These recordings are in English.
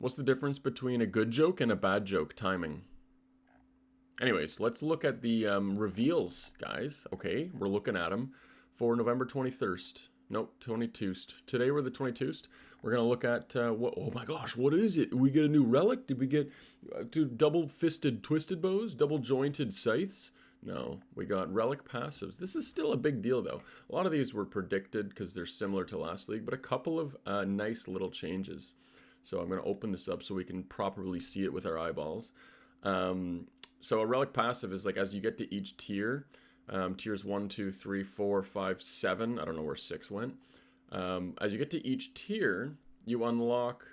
What's the difference between a good joke and a bad joke timing? Anyways, let's look at the reveals, guys. Okay, we're looking at them for November 21st. Nope, 22nd. Today we're the 22nd. We're going to look at, what? Oh my gosh, what is it? Did we get a new relic? Did we get double-fisted twisted bows? Double-jointed scythes? No, we got relic passives. This is still a big deal, though. A lot of these were predicted because they're similar to last league, but a couple of nice little changes. So I'm going to open this up so we can properly see it with our eyeballs. So a relic passive is like as you get to each tier, tiers 1, 2, 3, 4, 5, 7. I don't know where 6 went. As you get to each tier, you unlock,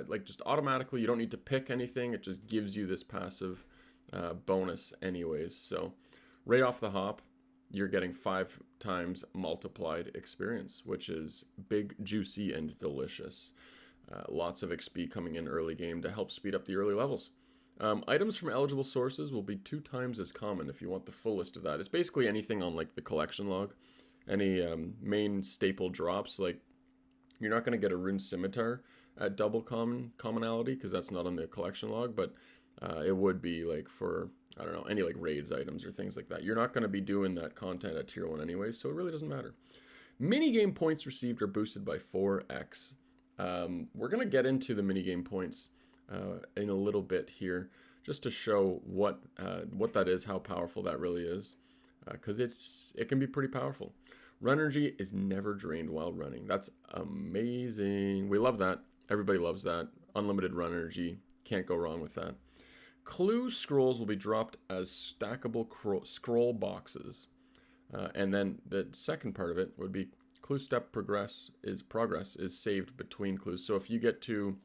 like just automatically, you don't need to pick anything. It just gives you this passive bonus anyways. So right off the hop, you're getting 5 times multiplied experience, which is big, juicy, and delicious. Lots of XP coming in early game to help speed up the early levels. Items from eligible sources will be 2 times as common if you want the full list of that. It's basically anything on like the collection log. Any main staple drops, like you're not going to get a rune scimitar at double commonality because that's not on the collection log, but it would be like for, I don't know, any like raids items or things like that. You're not going to be doing that content at tier 1 anyway, so it really doesn't matter. Minigame points received are boosted by 4x. We're going to get into the minigame points in a little bit here, just to show what that is, how powerful that really is, because it can be pretty powerful. Run energy is never drained while running. That's amazing. We love that. Everybody loves that. Unlimited run energy. Can't go wrong with that. Clue scrolls will be dropped as stackable scroll boxes. And then the second part of it would be clue step progress is saved between clues. So if you get to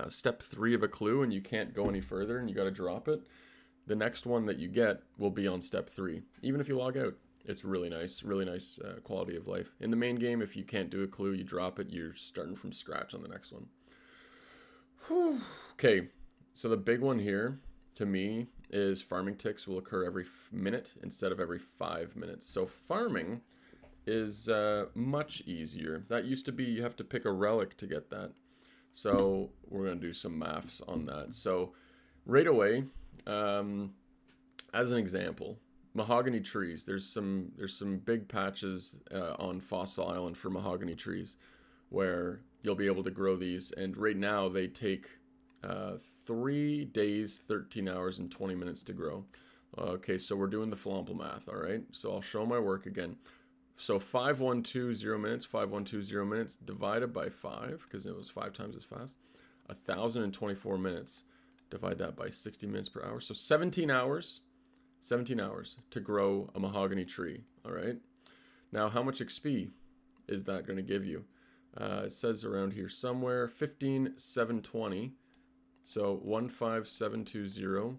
step 3 of a clue and you can't go any further and you got to drop it, the next one that you get will be on step 3, even if you log out. It's really nice quality of life. In the main game, if you can't do a clue, you drop it, you're starting from scratch on the next one. Whew. Okay, so the big one here to me is farming ticks will occur every minute instead of every 5 minutes. So farming is much easier. That used to be you have to pick a relic to get that. So we're going to do some maths on that. So right away, as an example, mahogany trees. There's some big patches on Fossil Island for mahogany trees where you'll be able to grow these. And right now they take 3 days, 13 hours, and 20 minutes to grow. Okay, so we're doing the flomple math, all right? So I'll show my work again. So 5120 minutes, 5120 minutes divided by 5, because it was 5 times as fast. 1,024 minutes. Divide that by 60 minutes per hour. So 17 hours to grow a mahogany tree, all right? Now, how much XP is that going to give you? It says around here somewhere, 15,720. So 15720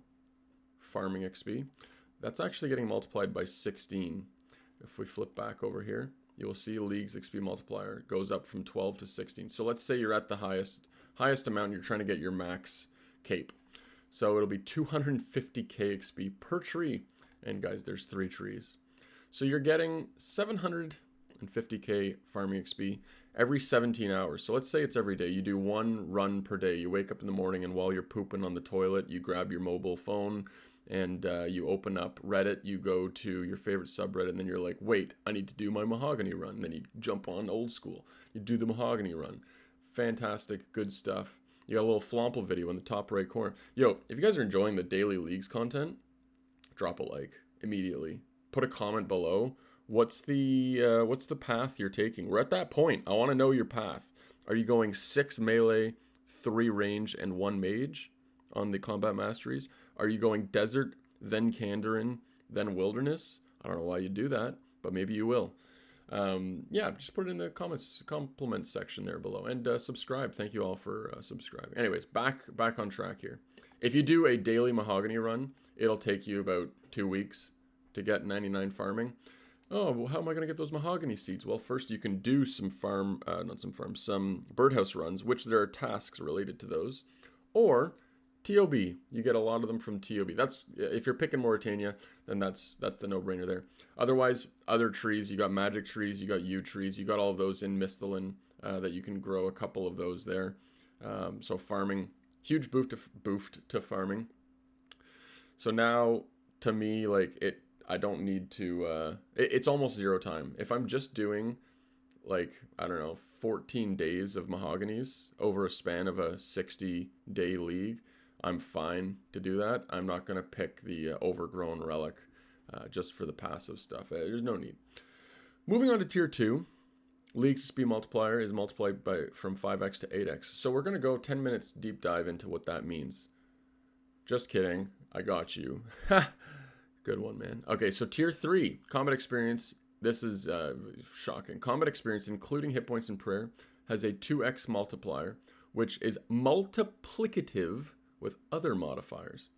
farming XP. That's actually getting multiplied by 16. If we flip back over here, you'll see League's XP multiplier goes up from 12 to 16. So let's say you're at the highest amount and you're trying to get your max cape. So it'll be 250k XP per tree. And guys, there's 3 trees. So you're getting 750k farming XP every 17 hours. So let's say it's every day. You do 1 run per day. You wake up in the morning and while you're pooping on the toilet, you grab your mobile phone and you open up Reddit, you go to your favorite subreddit, and then you're like, wait, I need to do my mahogany run. And then you jump on old school. You do the mahogany run. Fantastic, good stuff. You got a little flomple video in the top right corner. Yo, if you guys are enjoying the daily leagues content, drop a like immediately. Put a comment below. What's the path you're taking? We're at that point. I want to know your path. Are you going 6 melee, 3 range, and 1 mage on the combat masteries? Are you going desert, then Kandarin, then wilderness? I don't know why you do that, but maybe you will. Yeah, just put it in the comments section there below, and subscribe. Thank you all for subscribing. Anyways, back on track here. If you do a daily mahogany run, it'll take you about 2 weeks to get 99 farming. Oh, well, how am I going to get those mahogany seeds? Well, first you can do some birdhouse runs, which there are tasks related to those, or TOB. You get a lot of them from TOB. That's if you're picking Mauritania, then that's the no-brainer there. Otherwise, other trees, you got magic trees, you got yew trees, you got all of those in Misthalin that you can grow a couple of those there. So farming Huge boost to farming. So now, to me, like I don't need to. It's almost zero time. If I'm just doing like, I don't know, 14 days of Mahoganies over a span of a 60-day league, I'm fine to do that. I'm not going to pick the overgrown Relic just for the passive stuff. There's no need. Moving on to tier 2, league speed multiplier is multiplied by from 5x to 8x. So we're going to go 10 minutes deep dive into what that means. Just kidding. I got you. Good one, man. Okay, so tier 3, combat experience. This is shocking. Combat experience, including hit points and prayer, has a 2x multiplier, which is multiplicative with other modifiers.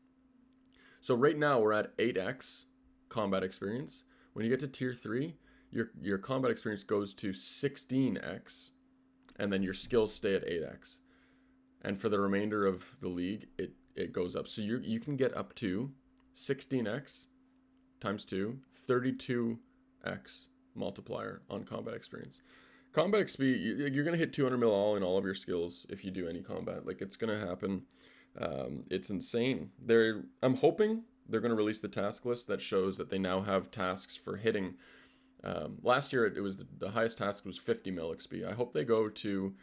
So right now we're at 8x combat experience. When you get to tier 3, your combat experience goes to 16x, and then your skills stay at 8x. And for the remainder of the league, it goes up. So you can get up to 16x times 2, 32x multiplier on combat experience. Combat XP, you're going to hit 200 mil all in all of your skills if you do any combat. Like, it's going to happen. It's insane. I'm hoping they're going to release the task list that shows that they now have tasks for hitting. Last year, it was the highest task was 50 mil XP. I hope they go to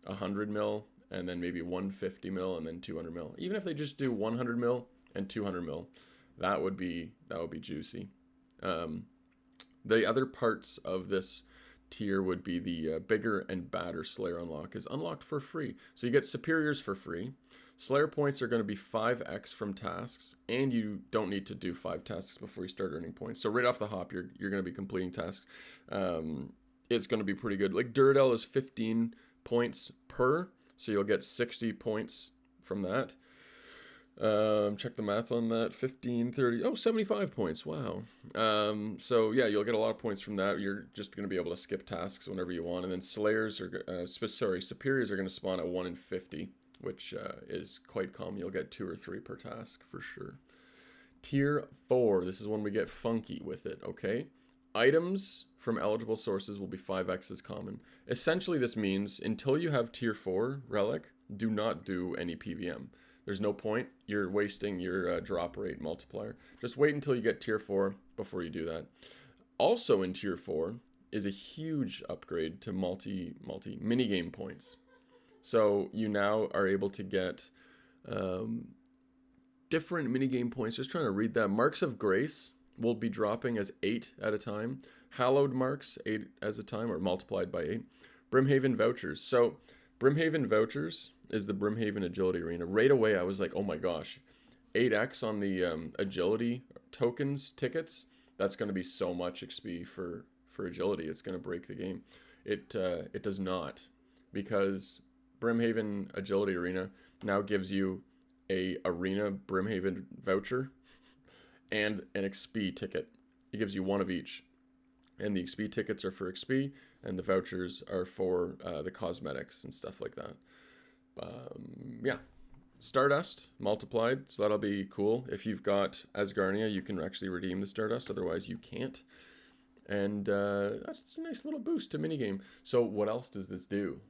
100 mil and then maybe 150 mil and then 200 mil. Even if they just do 100 mil and 200 mil, that would be juicy. The other parts of this tier would be the bigger and badder Slayer unlock is unlocked for free. So you get superiors for free. Slayer points are going to be 5x from tasks, and you don't need to do 5 tasks before you start earning points. So right off the hop, you're going to be completing tasks. It's going to be pretty good. Like Duradel is 15 points per, so you'll get 60 points from that. Check the math on that. 15, 30, 75 points. Wow. So yeah, you'll get a lot of points from that. You're just going to be able to skip tasks whenever you want. And then superiors are going to spawn at 1 in 50, which is quite common. You'll get 2 or 3 per task for sure. Tier 4, this is when we get funky with it, okay? Items from eligible sources will be 5x as common. Essentially, this means until you have tier 4 Relic, do not do any PVM. There's no point. You're wasting your drop rate multiplier. Just wait until you get tier 4 before you do that. Also in tier 4 is a huge upgrade to multi minigame points. So you now are able to get different minigame points. Just trying to read that. Marks of Grace will be dropping as 8 at a time. Hallowed marks 8 as a time, or multiplied by 8. Brimhaven vouchers. So Brimhaven vouchers is the Brimhaven agility arena. Right away I was like, oh my gosh, 8x on the agility tokens tickets. That's going to be so much XP for agility. It's going to break the game. It does not, because Brimhaven agility arena now gives you a arena Brimhaven voucher and an XP ticket. It gives you one of each, and the XP tickets are for XP, and the vouchers are for the cosmetics and stuff like that. Yeah, Stardust multiplied, so that'll be cool. If you've got Asgarnia, you can actually redeem the Stardust, otherwise you can't. And that's a nice little boost to minigame. So what else does this do?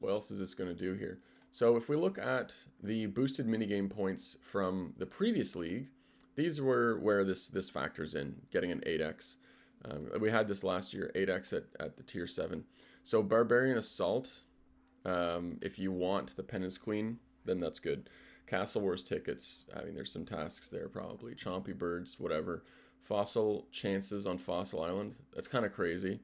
What else is this going to do here? So if we look at the boosted minigame points from the previous league, these were where this factors in, getting an 8x. We had this last year, 8x at the tier 7. So Barbarian Assault, if you want the Penance Queen, then that's good. Castle Wars tickets, I mean, there's some tasks there probably. Chompy Birds, whatever. Fossil chances on Fossil Island, that's kind of crazy.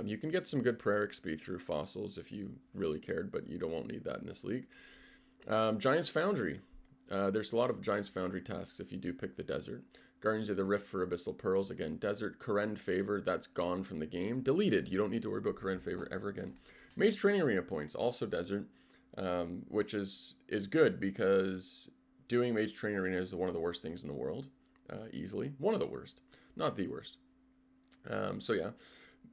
You can get some good prayer XP through fossils if you really cared, but you won't need that in this league. Giant's Foundry. There's a lot of Giant's Foundry tasks if you do pick the desert. Guardians of the Rift for Abyssal Pearls, again, desert. Karen Favor, that's gone from the game. Deleted. You don't need to worry about Karen Favor ever again. Mage Training Arena points, also desert, which is good because doing Mage Training Arena is one of the worst things in the world, easily. One of the worst, not the worst. So yeah,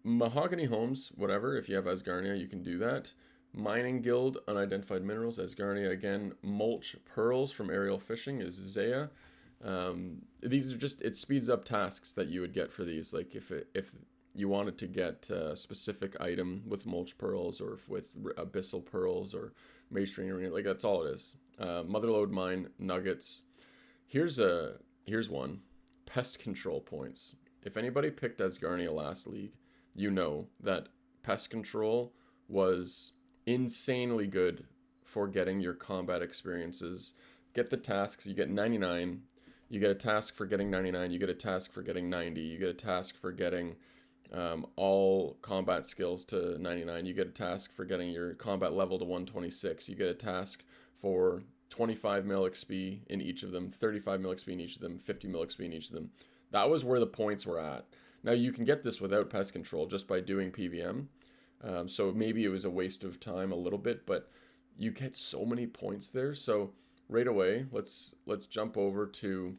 Mahogany Homes, whatever. If you have Asgarnia, you can do that. Mining Guild, Unidentified Minerals, Asgarnia again. Mulch Pearls from Aerial Fishing is Zaya. These are just, it speeds up tasks that you would get for these. Like if you wanted to get a specific item with mulch pearls or with abyssal pearls or mage training, like that's all it is. Motherlode mine, nuggets. Here's one. Pest control points. If anybody picked Asgarnia last league, you know that pest control was insanely good for getting your combat experiences. Get the tasks, you get 99. You get a task for getting 99. You get a task for getting 90. You get a task for getting all combat skills to 99. You get a task for getting your combat level to 126. You get a task for 25 mil XP in each of them, 35 mil XP in each of them, 50 mil XP in each of them. That was where the points were at. Now you can get this without pest control just by doing PVM. So maybe it was a waste of time a little bit, but you get so many points there. So right away, let's jump over to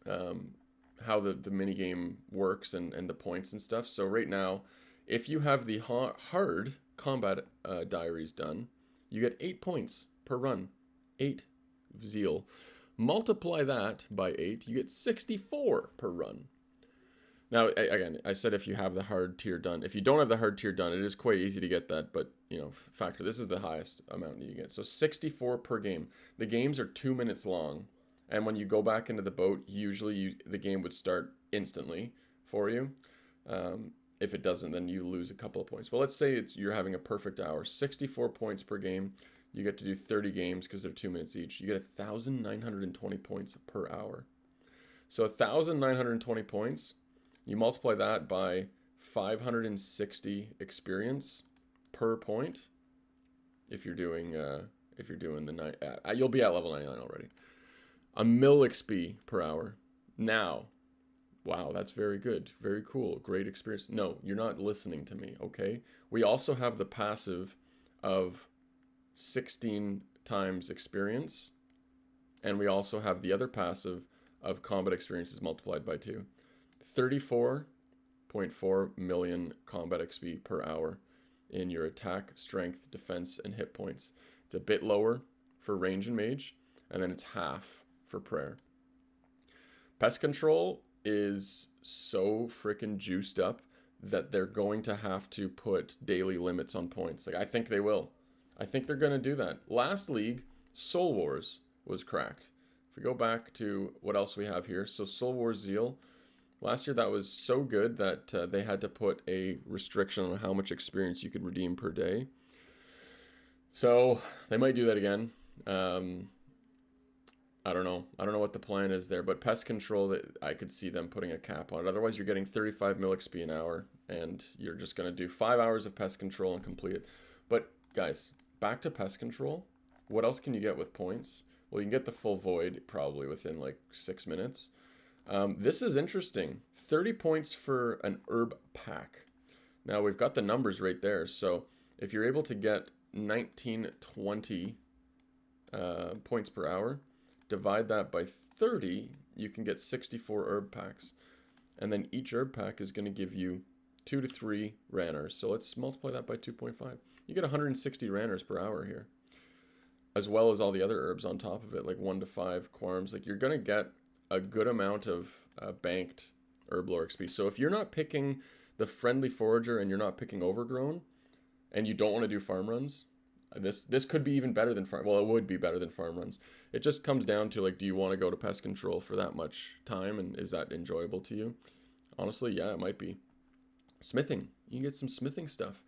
how the minigame works and the points and stuff. So right now, if you have the hard combat diaries done, you get 8 points per run. 8 zeal. Multiply that by 8, you get 64 per run. Now, again, I said if you have the hard tier done. If you don't have the hard tier done, it is quite easy to get that, but, you know, factor, this is the highest amount you get. So 64 per game. The games are 2 minutes long, and when you go back into the boat, usually the game would start instantly for you. If it doesn't, then you lose a couple of points. But let's say you're having a perfect hour. 64 points per game. You get to do 30 games because they're 2 minutes each. You get 1,920 points per hour. So 1,920 points, you multiply that by 560 experience per point. If you're doing the night, you'll be at level 99 already. A mil XP per hour. Now, wow, that's very good, very cool, great experience. No, you're not listening to me. Okay, we also have the passive of 16 times experience, and we also have the other passive of combat experiences multiplied by 2. 34.4 million combat XP per hour in your attack, strength, defense, and hit points. It's a bit lower for range and mage, and then it's half for prayer. Pest control is so freaking juiced up that they're going to have to put daily limits on points. Like, I think they will. I think they're going to do that. Last league, Soul Wars was cracked. If we go back to what else we have here, so Soul Wars Zeal, last year that was so good that they had to put a restriction on how much experience you could redeem per day. So they might do that again. I don't know. I don't know what the plan is there, but pest control, I could see them putting a cap on it. Otherwise, you're getting 35 mil XP an hour, and you're just going to do 5 hours of pest control and complete it. But guys, back to pest control. What else can you get with points? Well, you can get the full void probably within like 6 minutes. This is interesting. 30 points for an herb pack. Now we've got the numbers right there. So if you're able to get 1920 points per hour, divide that by 30, you can get 64 herb packs. And then each herb pack is going to give you 2 to 3 ranners. So let's multiply that by 2.5. You get 160 ranners per hour here, as well as all the other herbs on top of it, like 1 to 5 quarms. Like, you're going to get a good amount of banked herb lore XP. So if you're not picking the friendly forager and you're not picking overgrown, and you don't want to do farm runs, this could be even better than farm. Well, it would be better than farm runs. It just comes down to, like, do you want to go to pest control for that much time, and is that enjoyable to you? Honestly, yeah, it might be. Smithing, you can get some smithing stuff.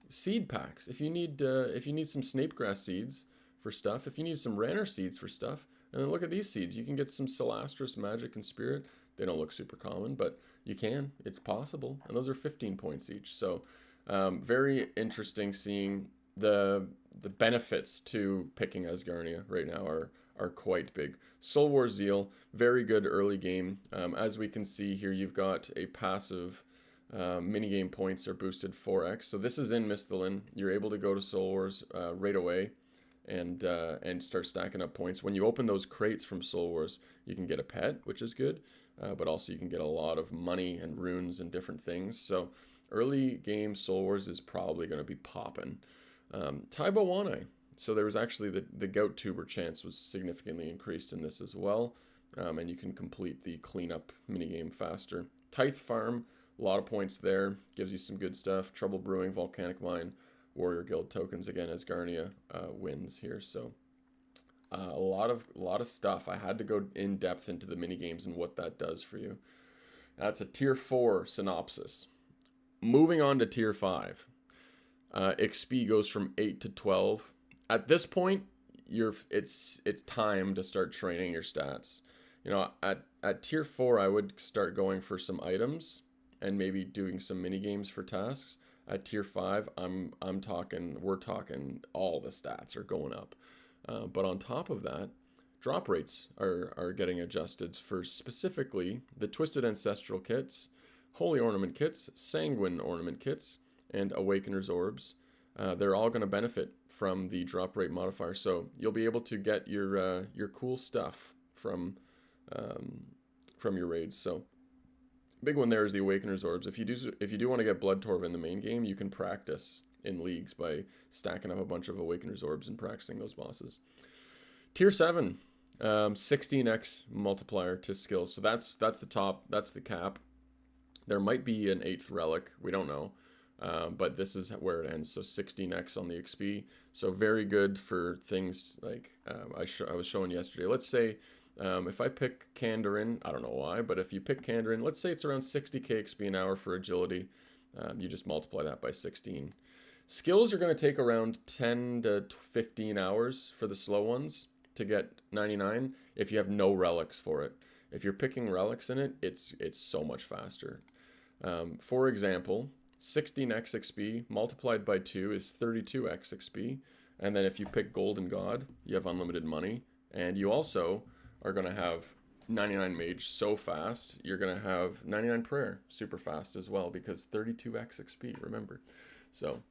Seed packs, if you need some snapegrass seeds for stuff, if you need some ranner seeds for stuff, and then look at these seeds. You can get some Celastris, Magic, and Spirit. They don't look super common, but you can. It's possible, and those are 15 points each. So very interesting seeing the benefits to picking Asgarnia right now are quite big. Soul War Zeal, very good early game. As we can see here, you've got a passive minigame points are boosted 4x. So this is in Misthalin. You're able to go to Soul Wars right away and start stacking up points. When you open those crates from Soul Wars, you can get a pet, which is good, but also you can get a lot of money and runes and different things. So early game Soul Wars is probably going to be popping. Taibawane. So there was actually the gout tuber chance was significantly increased in this as well, and you can complete the cleanup minigame faster. Tithe Farm, A lot of points there. Gives you some good stuff. Trouble Brewing, Volcanic Mine, Warrior Guild tokens again as Garnia wins here. So a lot of stuff. I had to go in depth into the mini games and what that does for you. That's a tier 4 synopsis. Moving on to tier 5. XP goes from 8 to 12. At this point, it's time to start training your stats. You know, at tier 4, I would start going for some items and maybe doing some mini games for tasks. At tier 5, we're talking all the stats are going up. But on top of that, drop rates are getting adjusted for specifically the Twisted Ancestral kits, Holy Ornament kits, Sanguine Ornament kits, and Awakener's Orbs. They're all going to benefit from the drop rate modifier, so you'll be able to get your cool stuff from your raids. So big one there is the Awakener's Orbs. If you do want to get Blood Torv in the main game, you can practice in leagues by stacking up a bunch of Awakener's Orbs and practicing those bosses. Tier 7, 16x multiplier to skills. So that's the top, that's the cap. There might be an 8th relic, we don't know. But this is where it ends. So 16x on the XP. So very good for things like I was showing yesterday. Let's say if I pick Kandarin, I don't know why, but if you pick Kandarin, let's say it's around 60k XP an hour for agility. You just multiply that by 16. Skills are going to take around 10 to 15 hours for the slow ones to get 99 if you have no relics for it. If you're picking relics in it, it's so much faster. For example, 16x XP multiplied by 2 is 32x XP. And then if you pick Golden God, you have unlimited money. And you also are going to have 99 Mage so fast, you're going to have 99 Prayer super fast as well because 32x XP, remember. So,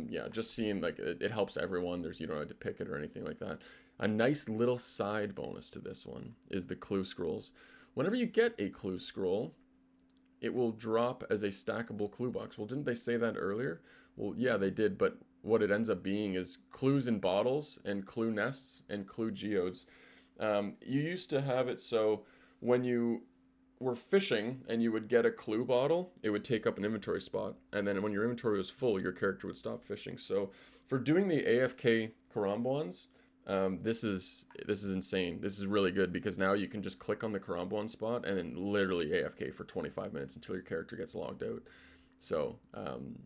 yeah, just seeing like it helps everyone. You don't have to pick it or anything like that. A nice little side bonus to this one is the clue scrolls. Whenever you get a clue scroll, it will drop as a stackable clue box. Well, didn't they say that earlier? Well, yeah, they did, but what it ends up being is clues in bottles and clue nests and clue geodes. You used to have it so when you were fishing and you would get a clue bottle, it would take up an inventory spot. And then when your inventory was full, your character would stop fishing. So for doing the AFK Karambwans, this is insane. This is really good because now you can just click on the Karambwan spot and then literally AFK for 25 minutes until your character gets logged out. So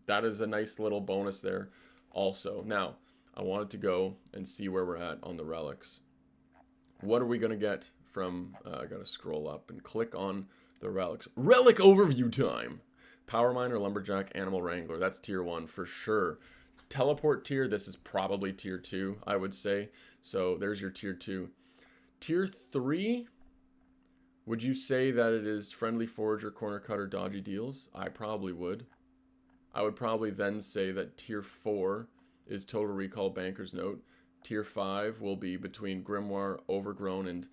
that is a nice little bonus there also. Now, I wanted to go and see where we're at on the relics. What are we going to get from, I got to scroll up and click on the relics. Relic Overview time! Power Miner, Lumberjack, Animal Wrangler. That's tier 1 for sure. Teleport tier, this is probably tier 2, I would say. So there's your tier 2. Tier 3, would you say that it is Friendly Forager, Corner Cutter, Dodgy Deals? I probably would. I would probably then say that tier 4 is Total Recall, Banker's Note. Tier 5 will be between Grimoire, Overgrown, and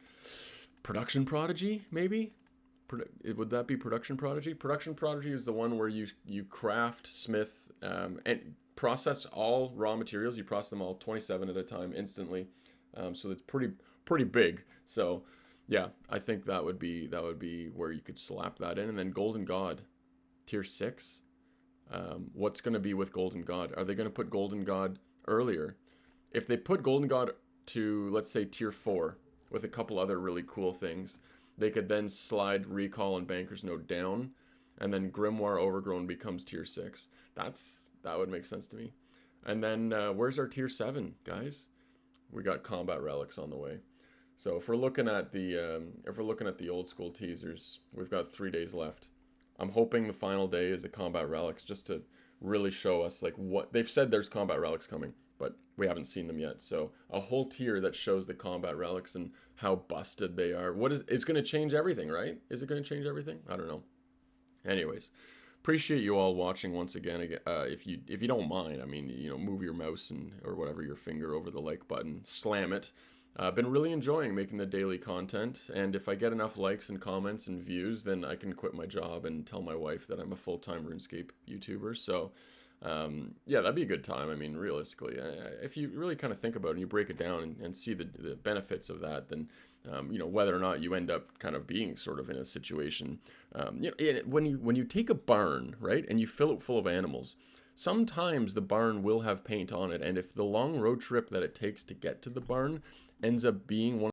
Production Prodigy, maybe? Would that be Production Prodigy? Production Prodigy is the one where you craft, smith, and process all raw materials. You process them all 27 at a time instantly. So it's pretty big. So yeah, I think that would be where you could slap that in. And then Golden God, tier 6. What's going to be with Golden God? Are they going to put Golden God earlier? If they put Golden God to, let's say, tier 4 with a couple other really cool things, they could then slide Recall and Banker's Note down, and then Grimoire Overgrown becomes tier 6. That would make sense to me. And then where's our tier 7, guys? We got Combat Relics on the way. So if we're looking at the old school teasers, we've got 3 days left. I'm hoping the final day is the Combat Relics, just to really show us like what they've said. There's Combat Relics coming, but we haven't seen them yet. So a whole tier that shows the Combat Relics and how busted they are. It's going to change everything, right? Is it going to change everything? I don't know. Anyways, appreciate you all watching once again. If you don't mind, I mean, move your mouse or whatever, your finger over the like button, slam it. I've been really enjoying making the daily content, and if I get enough likes and comments and views, then I can quit my job and tell my wife that I'm a full-time RuneScape YouTuber. So Yeah, that'd be a good time. I mean, realistically, if you really kind of think about it and you break it down and see the benefits of that, then you know, whether or not you end up kind of being sort of in a situation, you know, when you take a barn, right, and you fill it full of animals, sometimes the barn will have paint on it, and if the long road trip that it takes to get to the barn ends up being one